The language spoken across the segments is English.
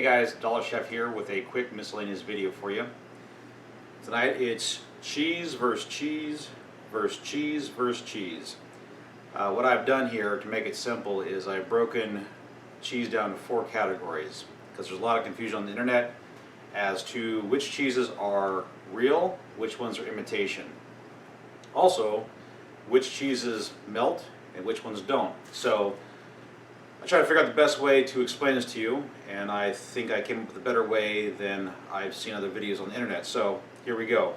Hey guys, Dollar Chef here with a quick miscellaneous video for you. Tonight it's cheese versus cheese versus cheese versus cheese. What I've done here to make it simple is I've broken cheese down to 4 categories because there's a lot of confusion on the internet as to which cheeses are real, which ones are imitation. Also, which cheeses melt and which ones don't. So I try to figure out the best way to explain this to you, and I think I came up with a better way than I've seen other videos on the internet. So here we go.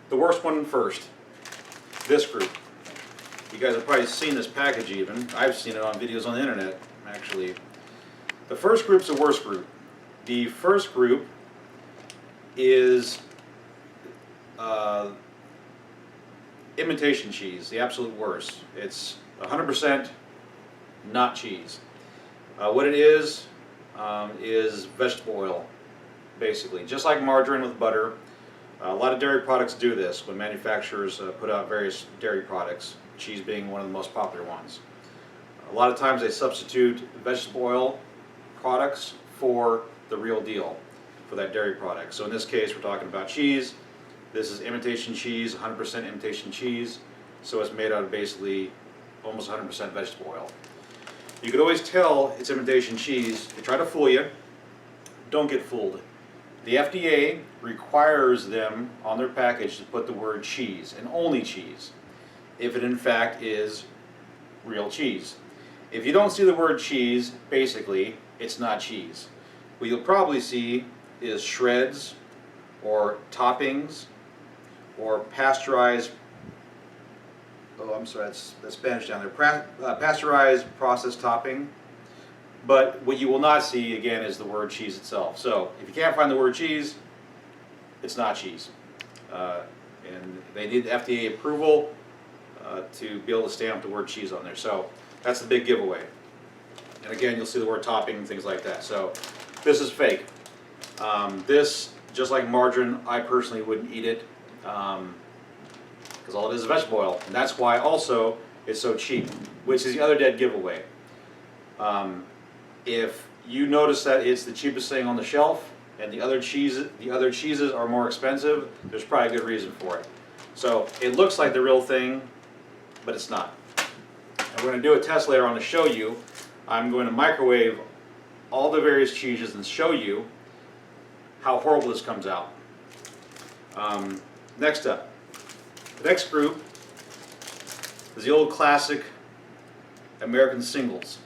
The worst one first. This group. You guys have probably seen this package even. I've seen it on videos on the internet, actually. The first group's the worst group. The first group is imitation cheese, the absolute worst. It's 100% not cheese. What it is vegetable oil, basically. Just like margarine with butter. A lot of dairy products do this when manufacturers put out various dairy products, cheese being one of the most popular ones. A lot of times they substitute vegetable oil products for the real deal, for that dairy product. So in this case we're talking about cheese. This is imitation cheese, 100% imitation cheese. So it's made out of basically almost 100% vegetable oil. You could always tell it's imitation cheese. They try to fool you. Don't get fooled. The FDA requires them on their package to put the word cheese, and only cheese, if it in fact is real cheese. If you don't see the word cheese, basically, it's not cheese. What you'll probably see is shreds, or toppings, or pasteurized, that's Spanish down there, pasteurized processed topping. But what you will not see, again, is the word cheese itself. So if you can't find the word cheese, it's not cheese. And they need FDA approval to be able to stamp the word cheese on there. So that's the big giveaway. And again, you'll see the word topping and things like that. So this is fake. This, just like margarine, I personally wouldn't eat it. Because all it is vegetable oil, and that's why also it's so cheap, which is the other dead giveaway. If you notice that it's the cheapest thing on the shelf and the other cheeses are more expensive, there's probably a good reason for it. So it looks like the real thing, but it's not. And we're going to do a test later on to show you. I'm going to microwave all the various cheeses and show you how horrible this comes out. Next up. The next group is the old classic American singles.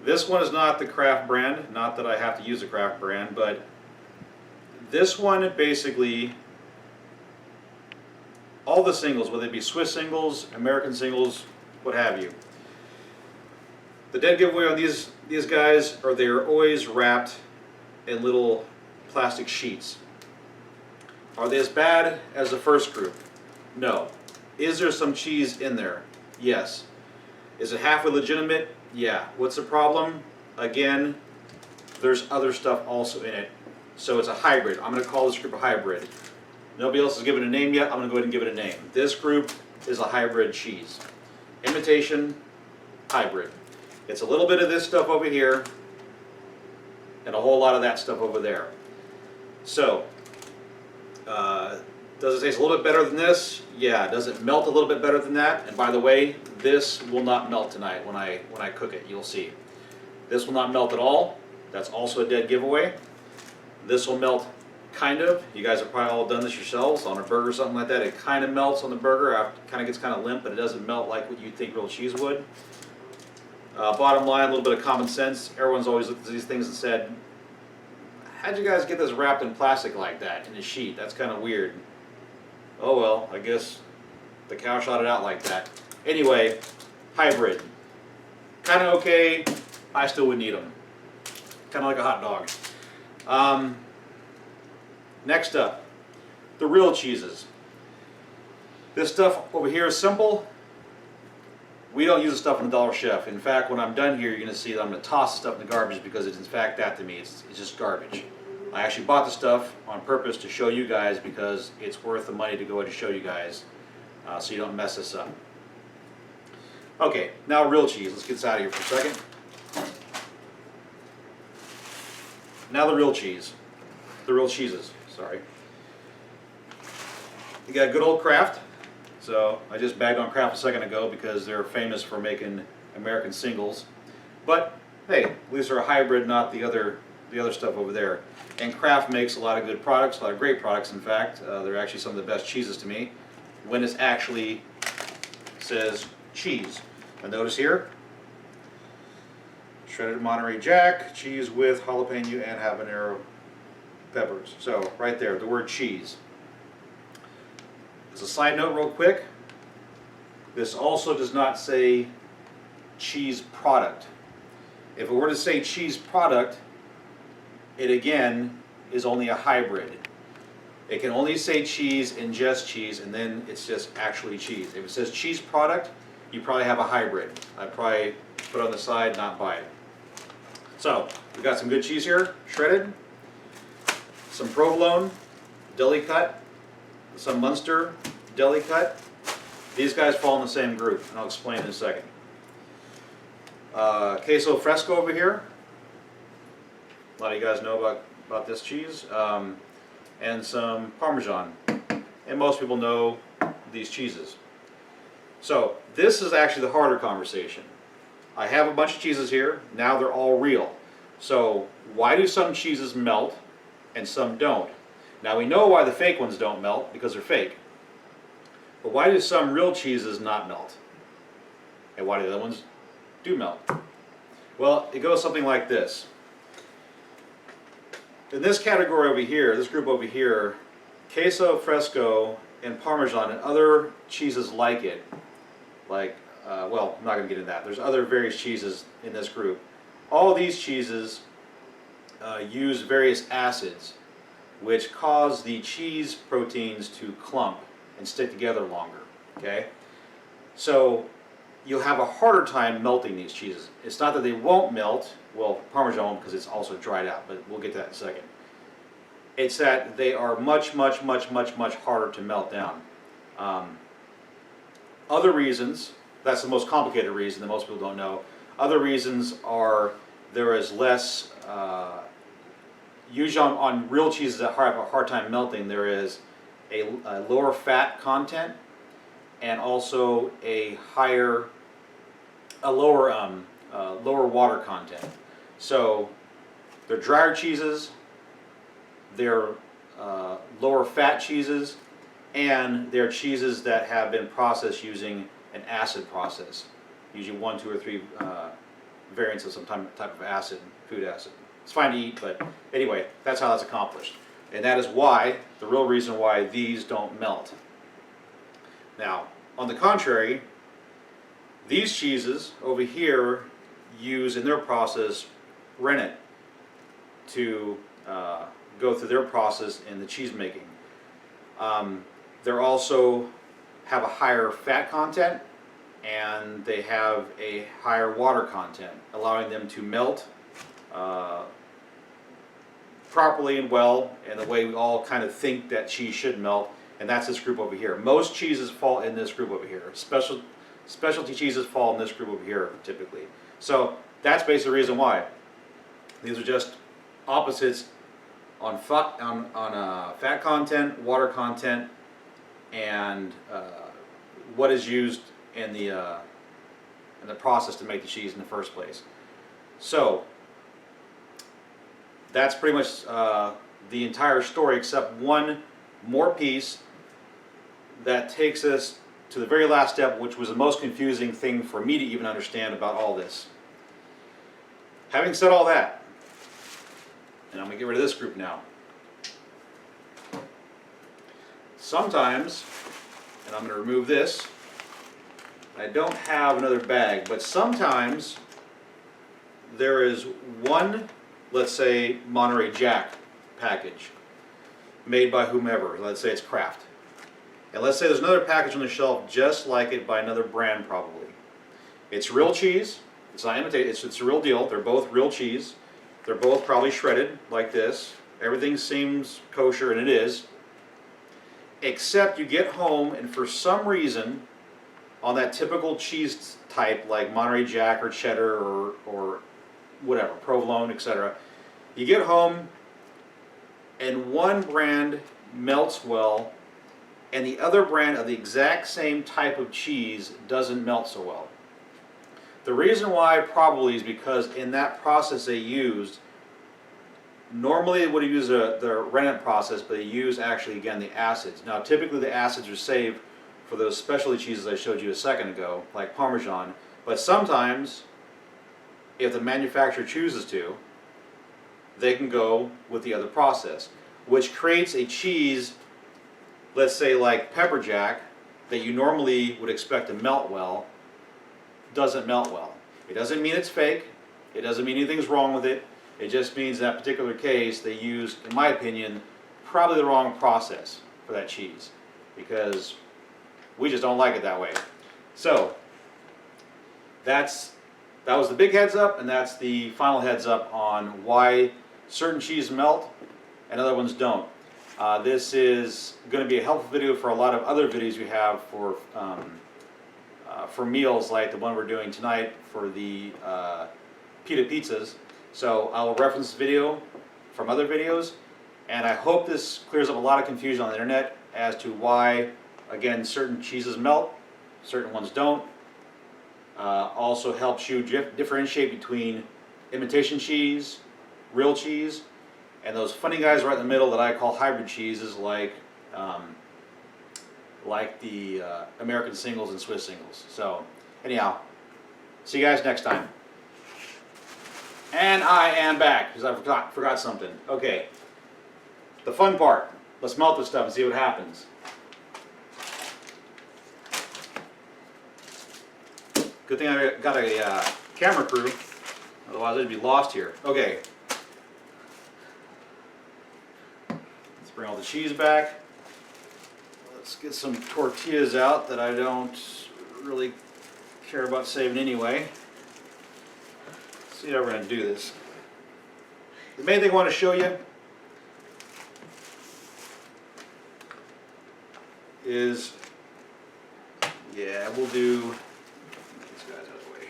This one is not the Kraft brand, not that I have to use a Kraft brand, but this one basically, all the singles, whether it be Swiss singles, American singles, what have you. The dead giveaway on these guys are they're always wrapped in little plastic sheets. Are they as bad as the first group? No. Is there some cheese in there? Yes. Is it halfway legitimate? Yeah. What's the problem? Again, there's other stuff also in it. So it's a hybrid. I'm going to call this group a hybrid. Nobody else has given it a name yet. I'm going to go ahead and give it a name. This group is a hybrid cheese. Imitation, hybrid. It's a little bit of this stuff over here and a whole lot of that stuff over there. So, does it taste a little bit better than this? Yeah. Does it melt a little bit better than that? And by the way, this will not melt tonight when I cook it. You'll see. This will not melt at all. That's also a dead giveaway. This will melt kind of. You guys have probably all done this yourselves on a burger or something like that. It kind of melts on the burger. It kind of gets kind of limp, but it doesn't melt like what you'd think real cheese would. Bottom line, a little bit of common sense. Everyone's always looked at these things and said, how'd you guys get this wrapped in plastic like that, in a sheet? That's kind of weird. Oh well, I guess the cow shot it out like that. Anyway, hybrid. Kind of okay. I still wouldn't eat them. Kind of like a hot dog. Next up, the real cheeses. This stuff over here is simple. We don't use the stuff in the Dollar Chef. In fact, when I'm done here, you're going to see that I'm going to toss the stuff in the garbage because it's in fact that to me. It's just garbage. I actually bought the stuff on purpose to show you guys because it's worth the money to go ahead and show you guys so you don't mess this up. Okay, now real cheese. Let's get this out of here for a second. Now the real cheese. The real cheeses, sorry. You got good old Kraft. So I just bagged on Kraft a second ago because they're famous for making American singles. But hey, at least they're a hybrid, not the other stuff over there. And Kraft makes a lot of good products, a lot of great products in fact. They're actually some of the best cheeses to me when it actually says cheese. And notice here, shredded Monterey Jack, cheese with jalapeno and habanero peppers. So right there, the word cheese. As a side note real quick, this also does not say cheese product. If it were to say cheese product, it again is only a hybrid. It can only say cheese and just cheese, and then it's just actually cheese. If it says cheese product, you probably have a hybrid. I'd probably put it on the side, not buy it. So, we've got some good cheese here, shredded, some provolone, deli cut, some Munster deli cut. These guys fall in the same group, and I'll explain in a second. Queso fresco over here. A lot of you guys know about this cheese. And some Parmesan. And most people know these cheeses. So this is actually the harder conversation. I have a bunch of cheeses here. Now they're all real. So why do some cheeses melt and some don't? Now we know why the fake ones don't melt, because they're fake. But why do some real cheeses not melt? And why do the other ones do melt? Well, it goes something like this. In this category over here, this group over here, queso fresco and Parmesan and other cheeses like it, like, well, I'm not going to get into that. There's other various cheeses in this group. All these cheeses use various acids which cause the cheese proteins to clump and stick together longer, okay? So you'll have a harder time melting these cheeses. It's not that they won't melt, well, Parmesan won't because it's also dried out, but we'll get to that in a second. It's that they are much harder to melt down. Other reasons, that's the most complicated reason that most people don't know. Other reasons are there is less, usually on real cheeses that have a hard time melting, there is a lower fat content and also a lower water content. So they're drier cheeses, they're lower fat cheeses, and they're cheeses that have been processed using an acid process. Usually 1, 2, or 3 variants of some type of acid, food acid. It's fine to eat, but anyway, that's how that's accomplished. And that is why, the real reason why these don't melt. Now, on the contrary, these cheeses over here use in their process rennet to go through their process in the cheese making. They also have a higher fat content and they have a higher water content, allowing them to melt properly and well, and the way we all kind of think that cheese should melt, and that's this group over here. Most cheeses fall in this group over here. Specialty cheeses fall in this group over here typically. So that's basically the reason why. These are just opposites on fat content, water content, and what is used in the process to make the cheese in the first place. So that's pretty much the entire story, except one more piece that takes us to the very last step, which was the most confusing thing for me to even understand about all this. Having said all that, and I'm going to get rid of this group now. Sometimes, and I'm going to remove this, I don't have another bag, but sometimes there is one, let's say, Monterey Jack package made by whomever. Let's say it's Kraft. And let's say there's another package on the shelf just like it by another brand probably. It's real cheese. It's not imitated. It's the real deal. They're both real cheese. They're both probably shredded like this. Everything seems kosher, and it is. Except you get home and for some reason, on that typical cheese type like Monterey Jack or cheddar or whatever, provolone, etc., You get home and one brand melts well and the other brand of the exact same type of cheese doesn't melt so well. The reason why probably is because in that process they used, normally they would have used the rennet process, but they use actually, again, the acids. Now typically the acids are saved for those specialty cheeses I showed you a second ago, like Parmesan, but sometimes, if the manufacturer chooses to, they can go with the other process, which creates a cheese, let's say like pepper jack, that you normally would expect to melt well, doesn't melt well. It doesn't mean it's fake, it doesn't mean anything's wrong with it, it just means in that particular case they used, in my opinion, probably the wrong process for that cheese, because we just don't like it that way. So, that was the big heads up, and that's the final heads up on why certain cheeses melt and other ones don't. This is going to be a helpful video for a lot of other videos we have for meals like the one we're doing tonight for the pita pizzas. So I'll reference this video from other videos, and I hope this clears up a lot of confusion on the internet as to why, again, certain cheeses melt, certain ones don't. Also helps you differentiate between imitation cheese, real cheese, and those funny guys right in the middle that I call hybrid cheeses, like the American singles and Swiss singles. So anyhow, see you guys next time. And I am back because I forgot something. Okay, the fun part. Let's melt this stuff and see what happens. Good thing I got a camera crew, otherwise I'd be lost here. Okay. Let's bring all the cheese back. Let's get some tortillas out that I don't really care about saving anyway. Let's see how we're going to do this. The main thing I want to show you is, yeah, we'll do these guys out of the way.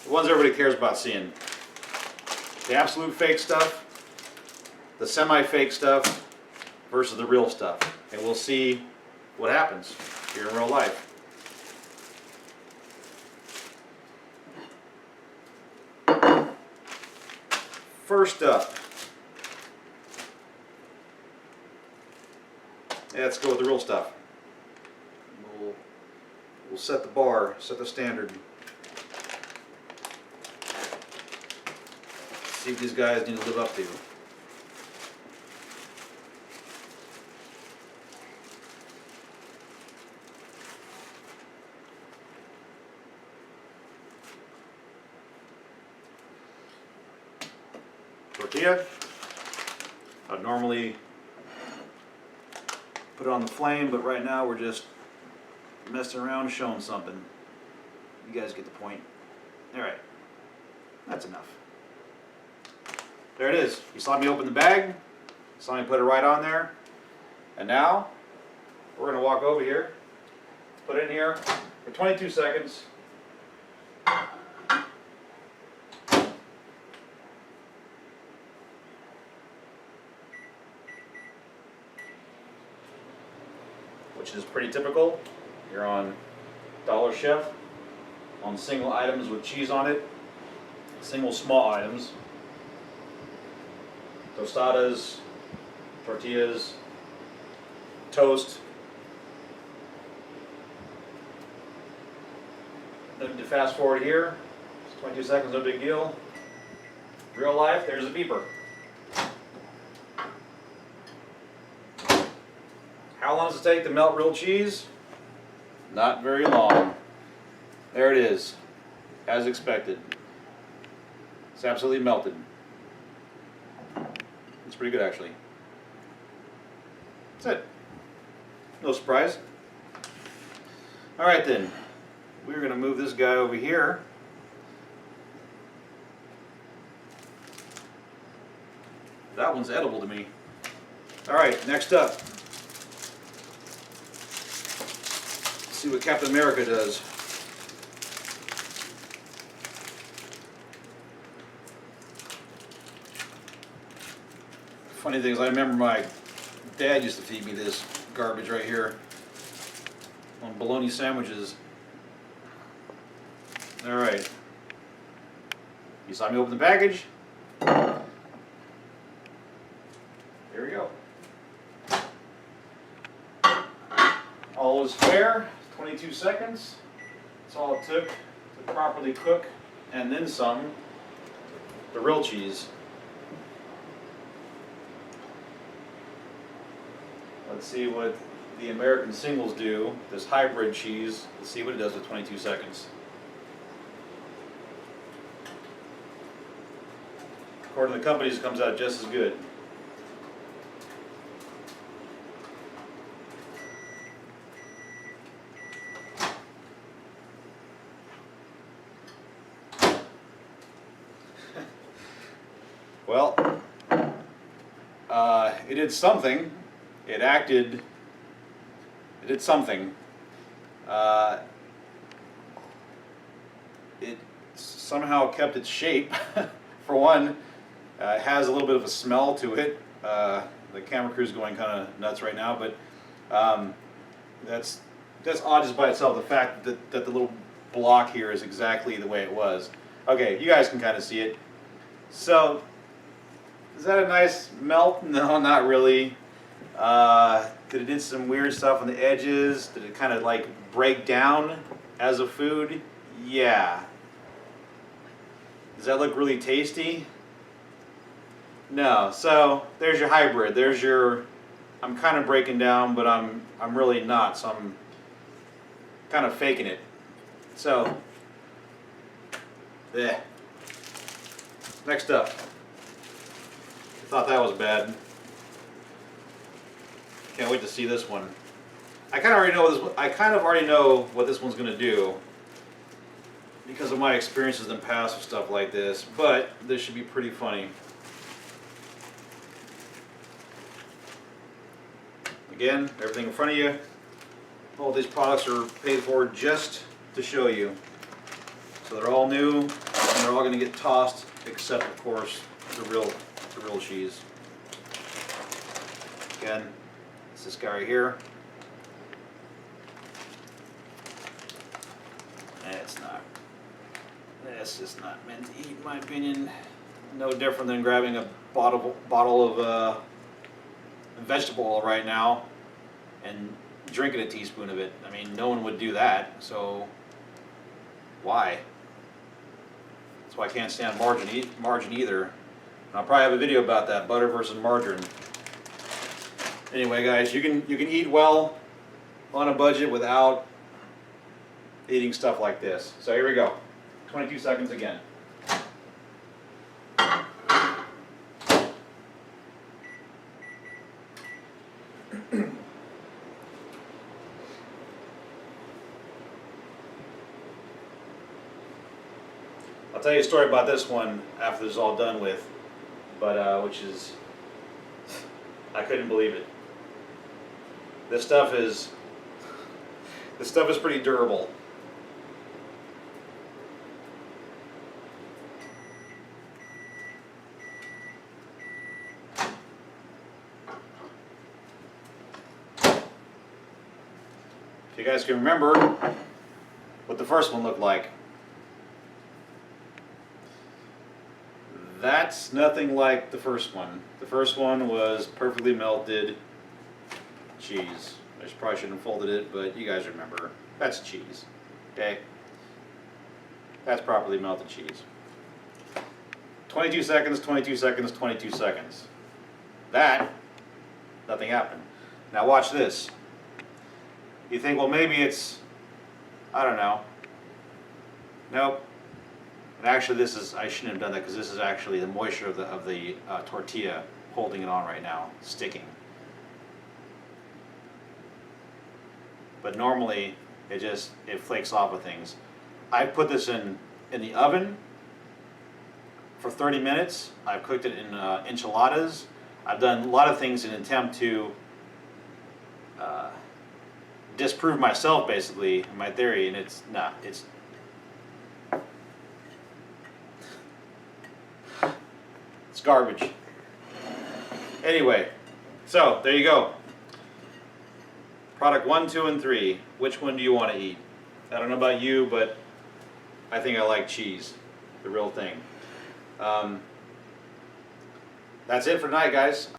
The ones everybody cares about seeing. The absolute fake stuff, the semi-fake stuff versus the real stuff. And we'll see what happens here in real life. First up, let's go with the real stuff. We'll set the bar, set the standard. See what these guys need to live up to. Tortilla. I'd normally put it on the flame, but right now we're just messing around showing something. You guys get the point. Alright, that's enough. There it is. You saw me open the bag, you saw me put it right on there, and now we're going to walk over here, put it in here for 22 seconds. Which is pretty typical. You're on Dollar Chef, on single items with cheese on it, single small items, tostadas, tortillas, toast. Then to fast forward here, it's 22 seconds, no big deal. Real life, there's a beeper. How long does it take to melt real cheese? Not very long. There it is, as expected. It's absolutely melted. It's pretty good, actually. That's it. No surprise. All right then, we're going to move this guy over here. That one's edible to me. All right, next up. See what Captain America does. Funny thing is, I remember my dad used to feed me this garbage right here on bologna sandwiches. All right. You saw me open the package. Here we go. All is fair. 22 seconds. That's all it took to properly cook, and then some, the real cheese. Let's see what the American singles do, this hybrid cheese. Let's see what it does with 22 seconds. According to the companies, it comes out just as good. Well, it did something. It did something. It somehow kept its shape. For one, it has a little bit of a smell to it. The camera crew's going kind of nuts right now, but that's odd just by itself. The fact that the little block here is exactly the way it was. Okay, you guys can kind of see it. So, is that a nice melt? No, not really. Did it do some weird stuff on the edges? Did it kind of like break down as a food? Yeah. Does that look really tasty? No. So there's your hybrid. There's your. I'm kind of breaking down, but I'm really not. So I'm kind of faking it. So. Yeah. Next up. I thought that was bad. Can't wait to see this one. I kind of already know what this one's going to do because of my experiences in the past with stuff like this, but this should be pretty funny. Again, everything in front of you. All these products are paid for just to show you. So they're all new, and they're all going to get tossed, except of course the real cheese. Again, it's this guy right here. It's just not meant to eat, in my opinion. No different than grabbing a bottle of vegetable oil right now and drinking a teaspoon of it. I mean, no one would do that, so why? That's why I can't stand margarine either. And I'll probably have a video about that, butter versus margarine. Anyway, guys, you can eat well on a budget without eating stuff like this. So here we go. 22 seconds again. I'll tell you a story about this one after this is all done with, but which is, I couldn't believe it. This stuff is pretty durable. If you guys can remember what the first one looked like. That's nothing like the first one. The first one was perfectly melted cheese. I probably shouldn't have folded it, but you guys remember. That's cheese. Okay? That's properly melted cheese. 22 seconds, 22 seconds, 22 seconds. That, nothing happened. Now watch this. You think, well, maybe it's, I don't know. Nope. And actually, I shouldn't have done that because this is actually the moisture of the tortilla holding it on right now, sticking. But normally, it flakes off of things. I put this in the oven for 30 minutes. I've cooked it in enchiladas. I've done a lot of things in an attempt to disprove myself, basically, my theory, and it's garbage. Anyway, so there you go. Product 1, 2, and 3. Which one do you want to eat? I don't know about you, but I think I like cheese, the real thing. That's it for tonight, guys.